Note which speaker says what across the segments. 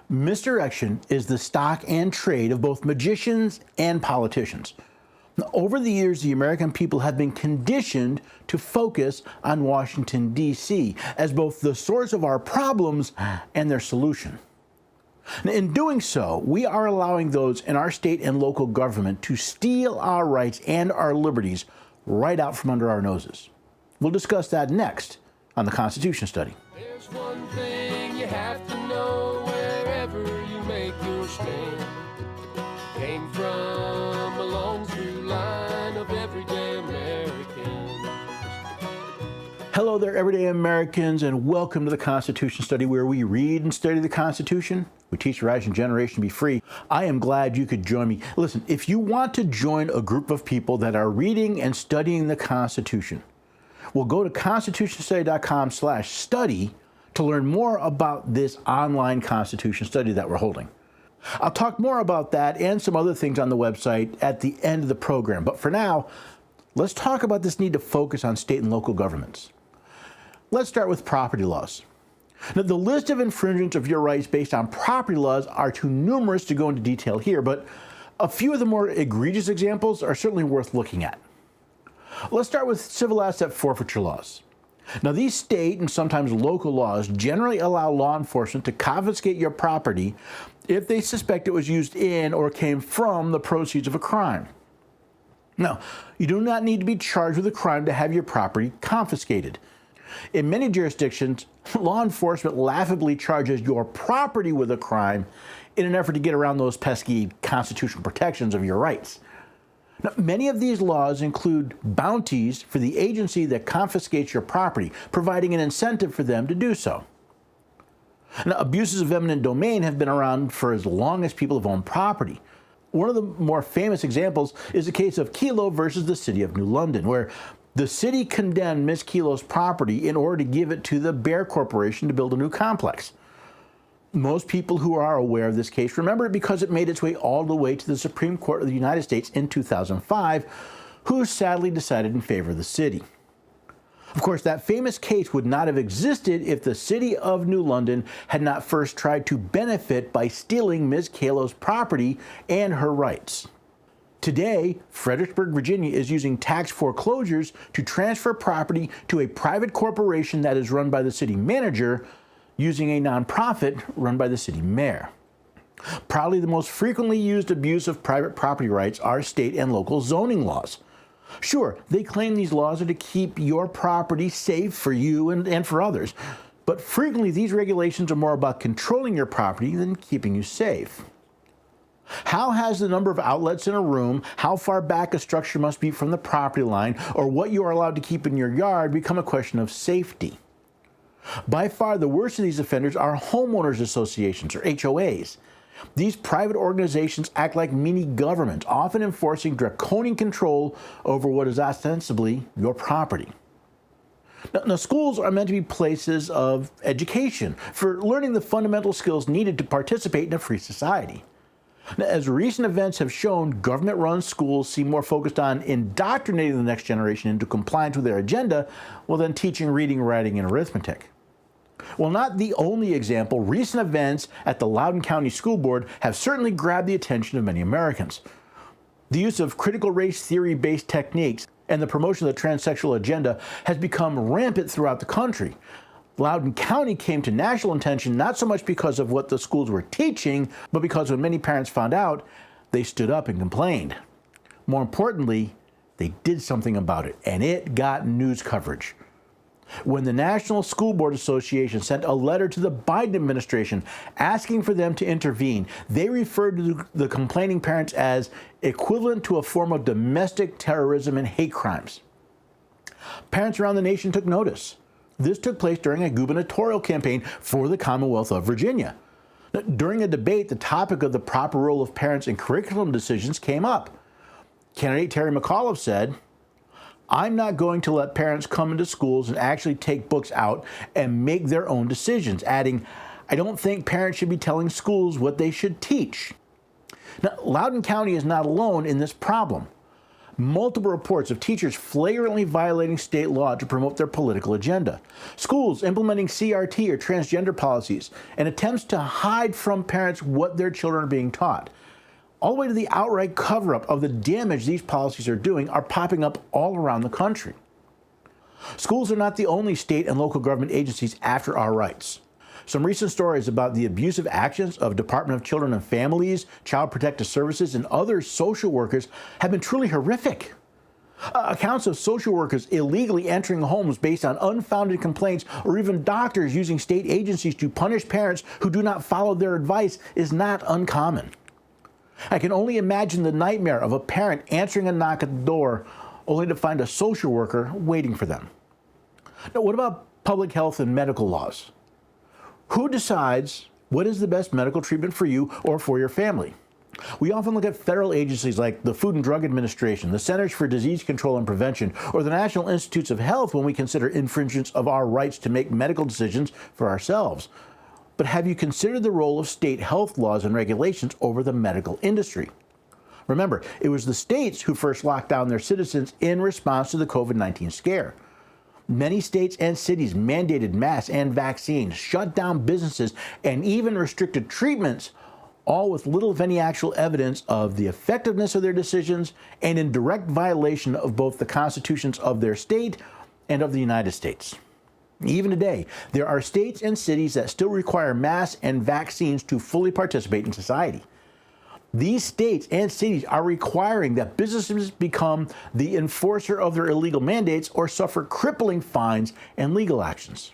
Speaker 1: Misdirection is the stock and trade of both magicians and politicians. Now, over the years, the American people have been conditioned to focus on Washington, D.C. as both the source of our problems and their solution. Now, in doing so, we are allowing those in our state and local government to steal our rights and our liberties right out from under our noses. We'll discuss that next on the Constitution Study.
Speaker 2: There's one thing you have to know wherever you make your stand. Came from a long through line of everyday Americans.
Speaker 1: Hello there, everyday Americans, and welcome to the Constitution Study, where we read and study the Constitution. We teach the rising generation to be free. I am glad you could join me. Listen, if you want to join a group of people that are reading and studying the Constitution, well, go to constitutionstudy.com/study to learn more about this online Constitution study that we're holding. I'll talk more about that and some other things on the website at the end of the program. But for now, let's talk about this need to focus on state and local governments. Let's start with property laws. Now, the list of infringements of your rights based on property laws are too numerous to go into detail here, but a few of the more egregious examples are certainly worth looking at. Let's start with civil asset forfeiture laws. Now, these state and sometimes local laws generally allow law enforcement to confiscate your property if they suspect it was used in or came from the proceeds of a crime. Now, you do not need to be charged with a crime to have your property confiscated. In many jurisdictions, law enforcement laughably charges your property with a crime in an effort to get around those pesky constitutional protections of your rights. Now, many of these laws include bounties for the agency that confiscates your property, providing an incentive for them to do so. Now, abuses of eminent domain have been around for as long as people have owned property. One of the more famous examples is the case of Kelo versus the City of New London, where the city condemned Ms. Kelo's property in order to give it to the Bear Corporation to build a new complex. Most people who are aware of this case remember it because it made its way all the way to the Supreme Court of the United States in 2005, who sadly decided in favor of the city. Of course, that famous case would not have existed if the City of New London had not first tried to benefit by stealing Ms. Kelo's property and her rights. Today, Fredericksburg, Virginia is using tax foreclosures to transfer property to a private corporation that is run by the city manager, using a nonprofit run by the city mayor. Probably the most frequently used abuse of private property rights are state and local zoning laws. Sure, they claim these laws are to keep your property safe for you and for others, but frequently these regulations are more about controlling your property than keeping you safe. How has the number of outlets in a room, how far back a structure must be from the property line, or what you are allowed to keep in your yard become a question of safety? By far, the worst of these offenders are homeowners associations, or HOAs. These private organizations act like mini governments, often enforcing draconian control over what is ostensibly your property. Now, schools are meant to be places of education for learning the fundamental skills needed to participate in a free society. Now, as recent events have shown, government-run schools seem more focused on indoctrinating the next generation into compliance with their agenda, than teaching reading, writing, and arithmetic. While not the only example, recent events at the Loudoun County School Board have certainly grabbed the attention of many Americans. The use of critical race theory-based techniques and the promotion of the transsexual agenda has become rampant throughout the country. Loudoun County came to national attention not so much because of what the schools were teaching, but because when many parents found out, they stood up and complained. More importantly, they did something about it, and it got news coverage. When the National School Board Association sent a letter to the Biden administration asking for them to intervene, they referred to the complaining parents as equivalent to a form of domestic terrorism and hate crimes. Parents around the nation took notice. This took place during a gubernatorial campaign for the Commonwealth of Virginia. During a debate, the topic of the proper role of parents in curriculum decisions came up. Candidate Terry McAuliffe said, "I'm not going to let parents come into schools and actually take books out and make their own decisions," adding, "I don't think parents should be telling schools what they should teach." Now, Loudoun County is not alone in this problem. multiple reports of teachers flagrantly violating state law to promote their political agenda, schools implementing CRT or transgender policies, and attempts to hide from parents what their children are being taught, all the way to the outright cover-up of the damage these policies are doing, are popping up all around the country. Schools are not the only state and local government agencies after our rights. Some recent stories about the abusive actions of Department of Children and Families, Child Protective Services, and other social workers have been truly horrific. Accounts of social workers illegally entering homes based on unfounded complaints, or even doctors using state agencies to punish parents who do not follow their advice, is not uncommon. I can only imagine the nightmare of a parent answering a knock at the door only to find a social worker waiting for them. Now, what about public health and medical laws? Who decides what is the best medical treatment for you or for your family? We often look at federal agencies like the Food and Drug Administration, the Centers for Disease Control and Prevention, or the National Institutes of Health when we consider infringements of our rights to make medical decisions for ourselves. But have you considered the role of state health laws and regulations over the medical industry? Remember, it was the states who first locked down their citizens in response to the COVID-19 scare. Many states and cities mandated masks and vaccines, shut down businesses, and even restricted treatments, all with little if any actual evidence of the effectiveness of their decisions and in direct violation of both the constitutions of their state and of the United States. Even today, there are states and cities that still require masks and vaccines to fully participate in society. These states and cities are requiring that businesses become the enforcer of their illegal mandates or suffer crippling fines and legal actions.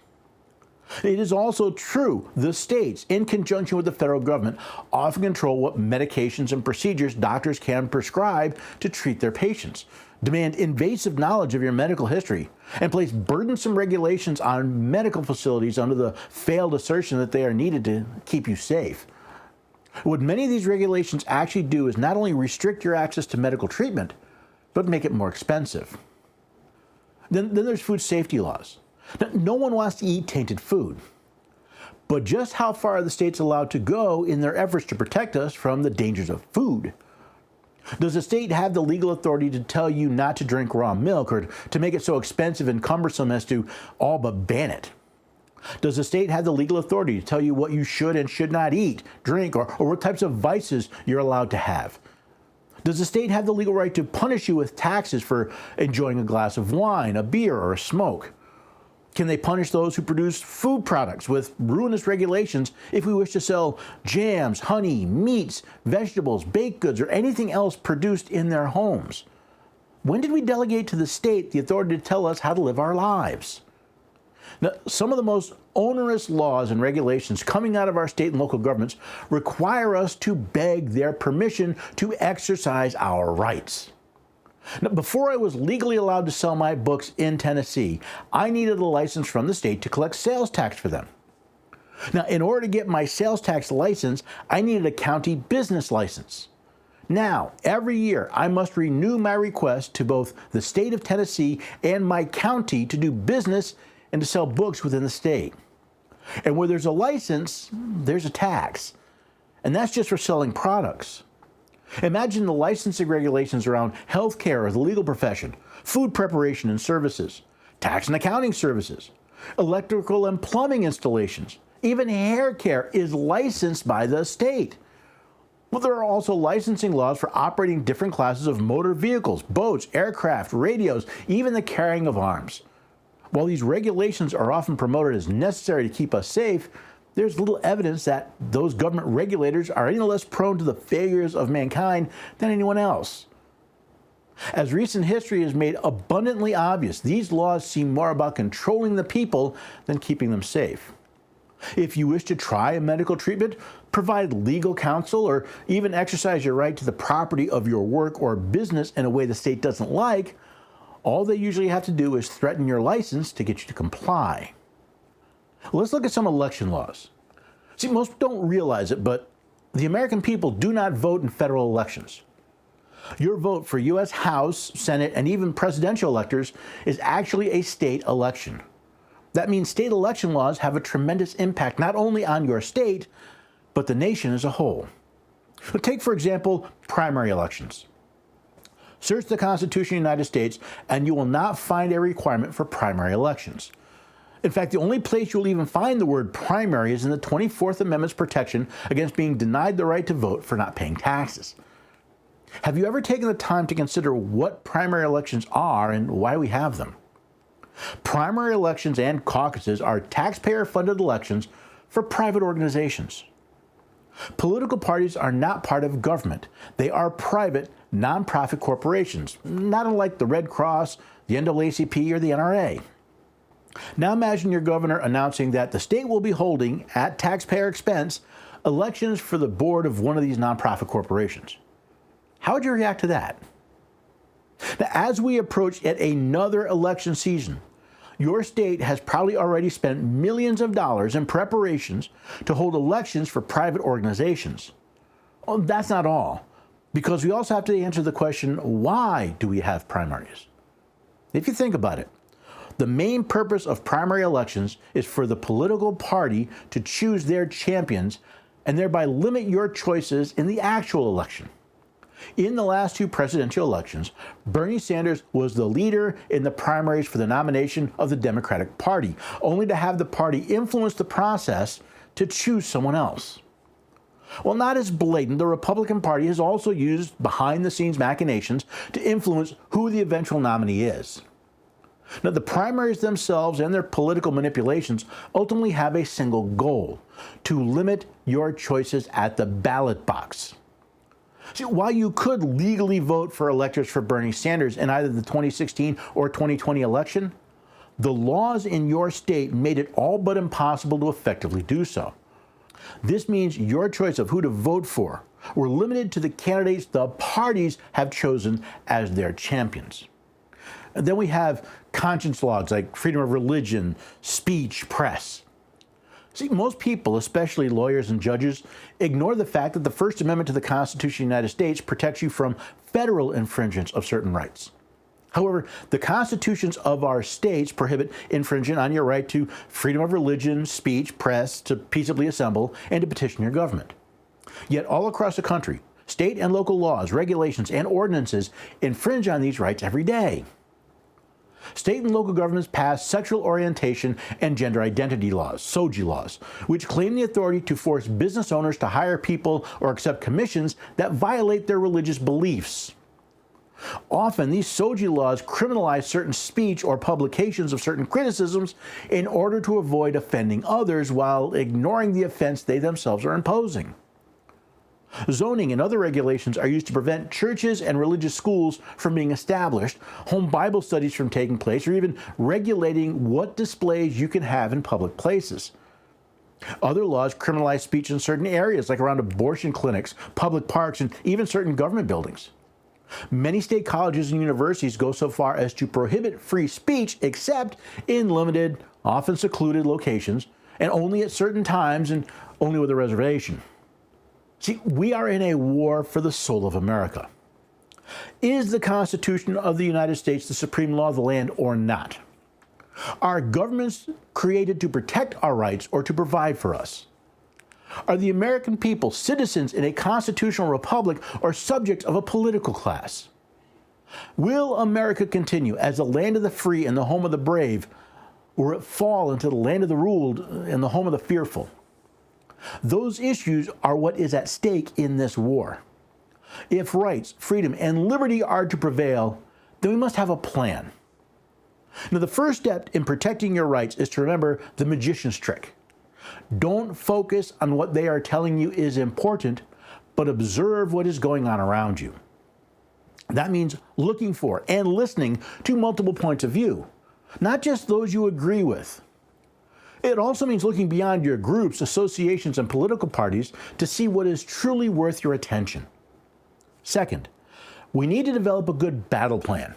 Speaker 1: It is also true the states, in conjunction with the federal government, often control what medications and procedures doctors can prescribe to treat their patients, demand invasive knowledge of your medical history, and place burdensome regulations on medical facilities under the failed assertion that they are needed to keep you safe. What many of these regulations actually do is not only restrict your access to medical treatment, but make it more expensive. Then there's food safety laws. Now, no one wants to eat tainted food. But just how far are the states allowed to go in their efforts to protect us from the dangers of food? Does the state have the legal authority to tell you not to drink raw milk, or to make it so expensive and cumbersome as to all but ban it? Does the state have the legal authority to tell you what you should and should not eat, drink, or what types of vices you're allowed to have? Does the state have the legal right to punish you with taxes for enjoying a glass of wine, a beer, or a smoke? Can they punish those who produce food products with ruinous regulations if we wish to sell jams, honey, meats, vegetables, baked goods, or anything else produced in their homes? When did we delegate to the state the authority to tell us how to live our lives? Now, some of the most onerous laws and regulations coming out of our state and local governments require us to beg their permission to exercise our rights. Now, before I was legally allowed to sell my books in Tennessee, I needed a license from the state to collect sales tax for them. Now, in order to get my sales tax license, I needed a county business license. Now, every year, I must renew my request to both the state of Tennessee and my county to do business and to sell books within the state. And where there's a license, there's a tax. And that's just for selling products. Imagine the licensing regulations around healthcare or the legal profession, food preparation and services, tax and accounting services, electrical and plumbing installations. Even hair care is licensed by the state. Well, there are also licensing laws for operating different classes of motor vehicles, boats, aircraft, radios, even the carrying of arms. While these regulations are often promoted as necessary to keep us safe, there's little evidence that those government regulators are any less prone to the failures of mankind than anyone else. As recent history has made abundantly obvious, these laws seem more about controlling the people than keeping them safe. If you wish to try a medical treatment, provide legal counsel, or even exercise your right to the property of your work or business in a way the state doesn't like, all they usually have to do is threaten your license to get you to comply. Let's look at some election laws. See, most don't realize it, but the American people do not vote in federal elections. Your vote for U.S. House, Senate, and even presidential electors is actually a state election. That means state election laws have a tremendous impact not only on your state, but the nation as a whole. Take, for example, primary elections. Search the Constitution of the United States, and you will not find a requirement for primary elections. In fact, the only place you'll even find the word primary is in the 24th Amendment's protection against being denied the right to vote for not paying taxes. Have you ever taken the time to consider what primary elections are and why we have them? Primary elections and caucuses are taxpayer-funded elections for private organizations. Political parties are not part of government. They are private, nonprofit corporations, not unlike the Red Cross, the NAACP, or the NRA. Now imagine your governor announcing that the state will be holding, at taxpayer expense, elections for the board of one of these nonprofit corporations. How would you react to that? Now, as we approach yet another election season, your state has probably already spent millions of dollars in preparations to hold elections for private organizations. Well, that's not all, because we also have to answer the question, why do we have primaries? If you think about it, the main purpose of primary elections is for the political party to choose their champions and thereby limit your choices in the actual election. In the last two presidential elections, Bernie Sanders was the leader in the primaries for the nomination of the Democratic Party, only to have the party influence the process to choose someone else. While not as blatant, the Republican Party has also used behind-the-scenes machinations to influence who the eventual nominee is. Now, the primaries themselves and their political manipulations ultimately have a single goal: to limit your choices at the ballot box. See, while you could legally vote for electors for Bernie Sanders in either the 2016 or 2020 election, the laws in your state made it all but impossible to effectively do so. This means your choice of who to vote for were limited to the candidates the parties have chosen as their champions. And then we have conscience laws like freedom of religion, speech, press. See, most people, especially lawyers and judges, ignore the fact that the First Amendment to the Constitution of the United States protects you from federal infringements of certain rights. However, the constitutions of our states prohibit infringement on your right to freedom of religion, speech, press, to peaceably assemble, and to petition your government. Yet all across the country, state and local laws, regulations, and ordinances infringe on these rights every day. State and local governments pass sexual orientation and gender identity laws, SOGI laws, which claim the authority to force business owners to hire people or accept commissions that violate their religious beliefs. Often, these SOGI laws criminalize certain speech or publications of certain criticisms in order to avoid offending others while ignoring the offense they themselves are imposing. Zoning and other regulations are used to prevent churches and religious schools from being established, home Bible studies from taking place, or even regulating what displays you can have in public places. Other laws criminalize speech in certain areas, like around abortion clinics, public parks, and even certain government buildings. Many state colleges and universities go so far as to prohibit free speech except in limited, often secluded locations, and only at certain times and only with a reservation. See, we are in a war for the soul of America. Is the Constitution of the United States the supreme law of the land or not? Are governments created to protect our rights or to provide for us? Are the American people citizens in a constitutional republic or subjects of a political class? Will America continue as the land of the free and the home of the brave, or it fall into the land of the ruled and the home of the fearful? Those issues are what is at stake in this war. If rights, freedom, and liberty are to prevail, then we must have a plan. Now, the first step in protecting your rights is to remember the magician's trick. Don't focus on what they are telling you is important, but observe what is going on around you. That means looking for and listening to multiple points of view, not just those you agree with. It also means looking beyond your groups, associations, and political parties to see what is truly worth your attention. Second, we need to develop a good battle plan,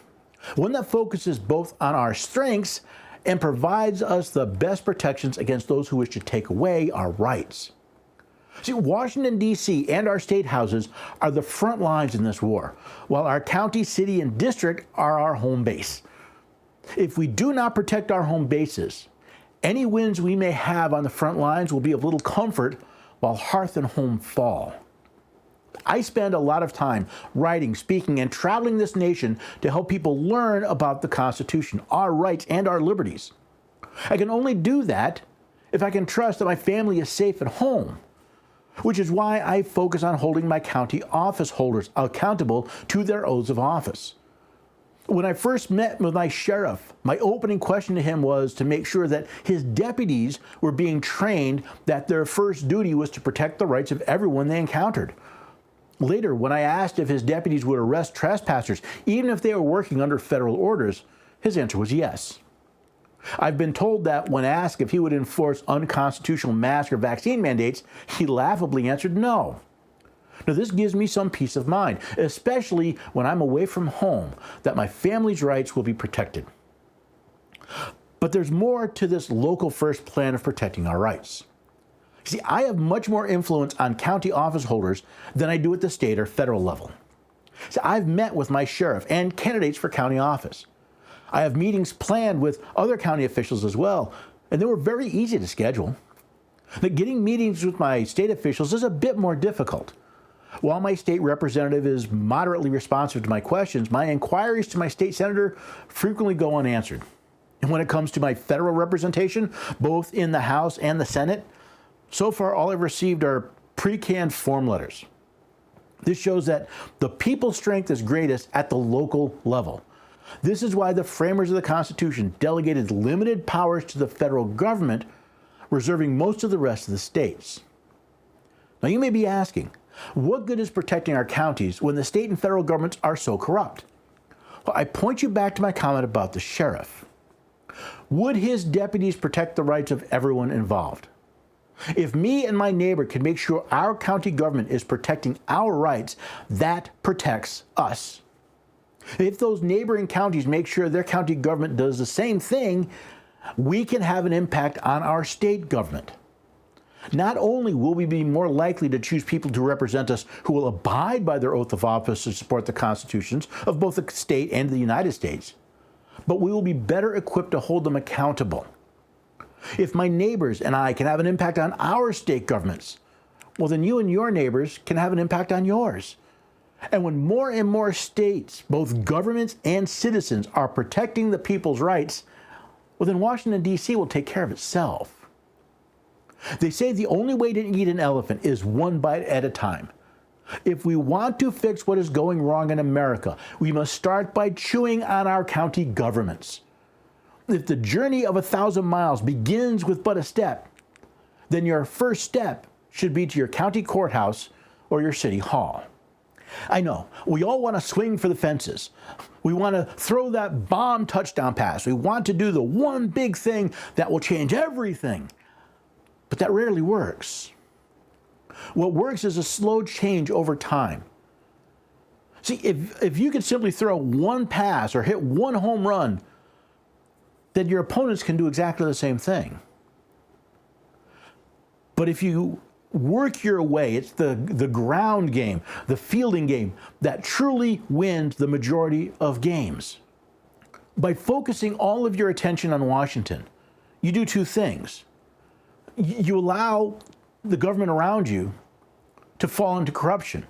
Speaker 1: one that focuses both on our strengths and provides us the best protections against those who wish to take away our rights. See, Washington, D.C. and our state houses are the front lines in this war, while our county, city, and district are our home base. If we do not protect our home bases, any wins we may have on the front lines will be of little comfort while hearth and home fall. I spend a lot of time writing, speaking, and traveling this nation to help people learn about the Constitution, our rights, and our liberties. I can only do that if I can trust that my family is safe at home, which is why I focus on holding my county office holders accountable to their oaths of office. When I first met with my sheriff, my opening question to him was to make sure that his deputies were being trained that their first duty was to protect the rights of everyone they encountered. Later, when I asked if his deputies would arrest trespassers, even if they were working under federal orders, his answer was yes. I've been told that when asked if he would enforce unconstitutional mask or vaccine mandates, he laughably answered no. Now, this gives me some peace of mind, especially when I'm away from home, that my family's rights will be protected. But there's more to this local first plan of protecting our rights. See, I have much more influence on county office holders than I do at the state or federal level. See, I've met with my sheriff and candidates for county office. I have meetings planned with other county officials as well, and they were very easy to schedule. But getting meetings with my state officials is a bit more difficult. While my state representative is moderately responsive to my questions, my inquiries to my state senator frequently go unanswered. And when it comes to my federal representation, both in the House and the Senate, so far all I've received are pre-canned form letters. This shows that the people's strength is greatest at the local level. This is why the framers of the Constitution delegated limited powers to the federal government, reserving most of the rest of the states. Now you may be asking, what good is protecting our counties when the state and federal governments are so corrupt? Well, I point you back to my comment about the sheriff. Would his deputies protect the rights of everyone involved? If me and my neighbor can make sure our county government is protecting our rights, that protects us. If those neighboring counties make sure their county government does the same thing, we can have an impact on our state government. Not only will we be more likely to choose people to represent us who will abide by their oath of office to support the constitutions of both the state and the United States, but we will be better equipped to hold them accountable. If my neighbors and I can have an impact on our state governments, well, then you and your neighbors can have an impact on yours. And when more and more states, both governments and citizens, are protecting the people's rights, well, then Washington, D.C. will take care of itself. They say the only way to eat an elephant is one bite at a time. If we want to fix what is going wrong in America, we must start by chewing on our county governments. If the journey of 1,000 miles begins with but a step, then your first step should be to your county courthouse or your city hall. I know, we all want to swing for the fences. We want to throw that bomb touchdown pass. We want to do the one big thing that will change everything. But that rarely works. What works is a slow change over time. See, if you can simply throw one pass or hit one home run, then your opponents can do exactly the same thing. But if you work your way, it's the ground game, the fielding game, that truly wins the majority of games. By focusing all of your attention on Washington, you do two things. You allow the government around you to fall into corruption,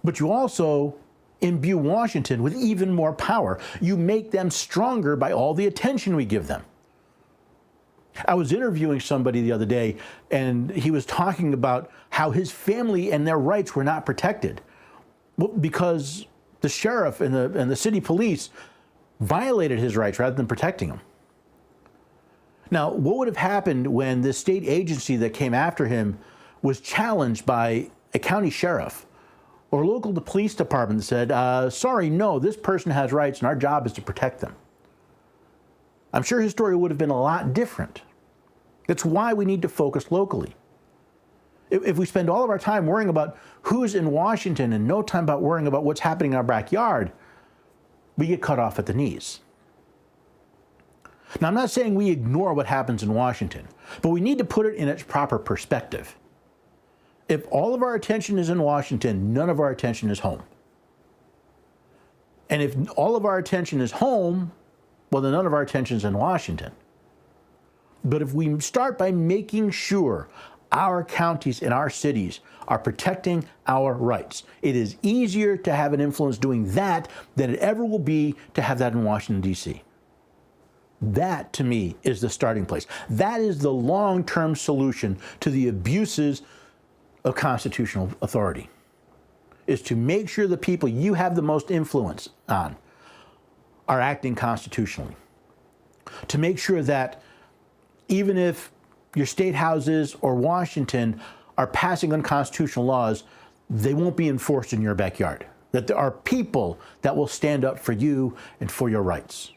Speaker 1: but you also imbue Washington with even more power. You make them stronger by all the attention we give them. I was interviewing somebody the other day, and he was talking about how his family and their rights were not protected because the sheriff and the city police violated his rights rather than protecting him. Now, what would have happened when the state agency that came after him was challenged by a county sheriff or a local police department that said, sorry, no, this person has rights and our job is to protect them? I'm sure his story would have been a lot different. That's why we need to focus locally. If we spend all of our time worrying about who's in Washington and no time about worrying about what's happening in our backyard, we get cut off at the knees. Now, I'm not saying we ignore what happens in Washington, but we need to put it in its proper perspective. If all of our attention is in Washington, none of our attention is home. And if all of our attention is home, well, then none of our attention is in Washington. But if we start by making sure Our counties and our cities are protecting our rights. It is easier to have an influence doing that than it ever will be to have that in Washington, D.C. That, to me, is the starting place. That is the long-term solution to the abuses of constitutional authority, is to make sure the people you have the most influence on are acting constitutionally. To make sure that even if your state houses or Washington are passing unconstitutional laws, they won't be enforced in your backyard. That there are people that will stand up for you and for your rights.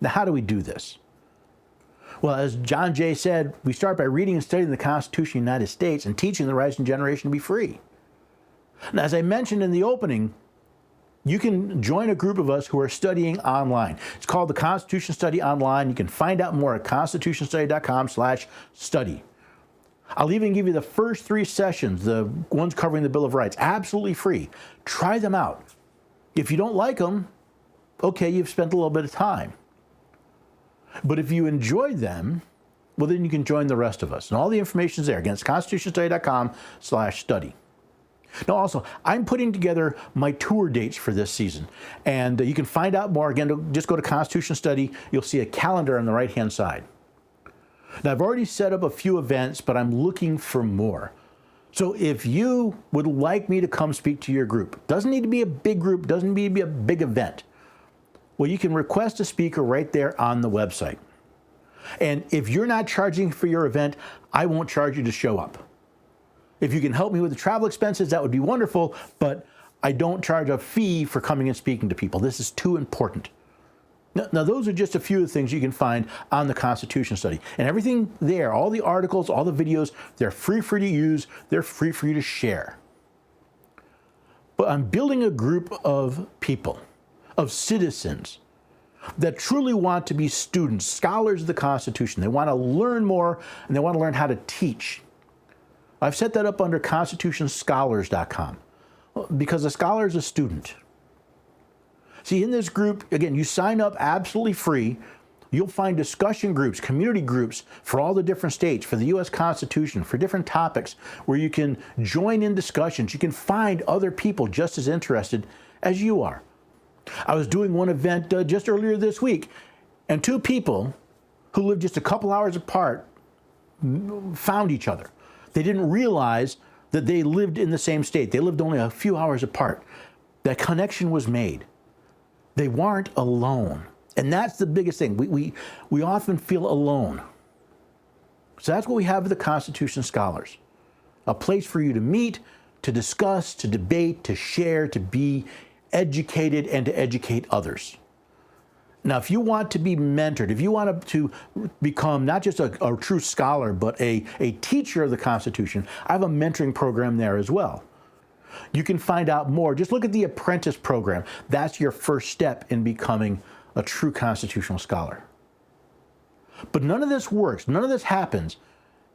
Speaker 1: Now, how do we do this? Well, as John Jay said, we start by reading and studying the Constitution of the United States and teaching the rising generation to be free. Now, as I mentioned in the opening, you can join a group of us who are studying online. It's called the Constitution Study Online. You can find out more at constitutionstudy.com/study. I'll even give you the first 3 sessions, the ones covering the Bill of Rights, absolutely free. Try them out. If you don't like them, okay, you've spent a little bit of time. But if you enjoyed them, well, then you can join the rest of us. And all the information is there. Again, it's constitutionstudy.com/study. Now, also, I'm putting together my tour dates for this season, and you can find out more. Again, just go to Constitution Study. You'll see a calendar on the right-hand side. Now, I've already set up a few events, but I'm looking for more. So if you would like me to come speak to your group, doesn't need to be a big group, doesn't need to be a big event. Well, you can request a speaker right there on the website. And if you're not charging for your event, I won't charge you to show up. If you can help me with the travel expenses, that would be wonderful, but I don't charge a fee for coming and speaking to people. This is too important. Now, those are just a few of the things you can find on the Constitution Study. And everything there, all the articles, all the videos, they're free for you to use, they're free for you to share. But I'm building a group of people, of citizens, that truly want to be students, scholars of the Constitution. They want to learn more, and they want to learn how to teach. I've set that up under constitutionscholars.com because a scholar is a student. See, in this group, again, you sign up absolutely free. You'll find discussion groups, community groups for all the different states, for the U.S. Constitution, for different topics where you can join in discussions. You can find other people just as interested as you are. I was doing one event just earlier this week, and 2 people who lived just a couple hours apart found each other. They didn't realize that they lived in the same state. They lived only a few hours apart. That connection was made. They weren't alone. And that's the biggest thing. We often feel alone. So that's what we have with the Constitution Scholars. A place for you to meet, to discuss, to debate, to share, to be educated, and to educate others. Now, if you want to be mentored, if you want to become not just a true scholar, but a teacher of the Constitution, I have a mentoring program there as well. You can find out more. Just look at the apprentice program. That's your first step in becoming a true constitutional scholar. But none of this works, none of this happens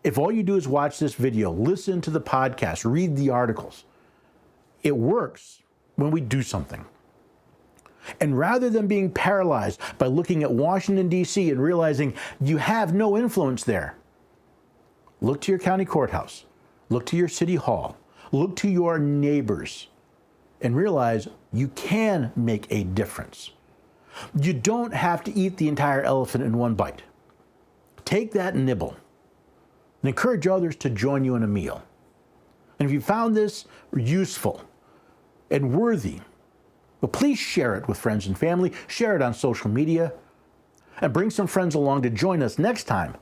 Speaker 1: if all you do is watch this video, listen to the podcast, read the articles. It works when we do something. And rather than being paralyzed by looking at Washington, D.C. and realizing you have no influence there, look to your county courthouse, look to your city hall, look to your neighbors, and realize you can make a difference. You don't have to eat the entire elephant in one bite. Take that nibble and encourage others to join you in a meal. And if you found this useful and worthy, well, please share it with friends and family, share it on social media, and bring some friends along to join us next time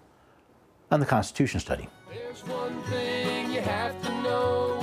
Speaker 1: on the Constitution Study.
Speaker 2: There's one thing you have to know.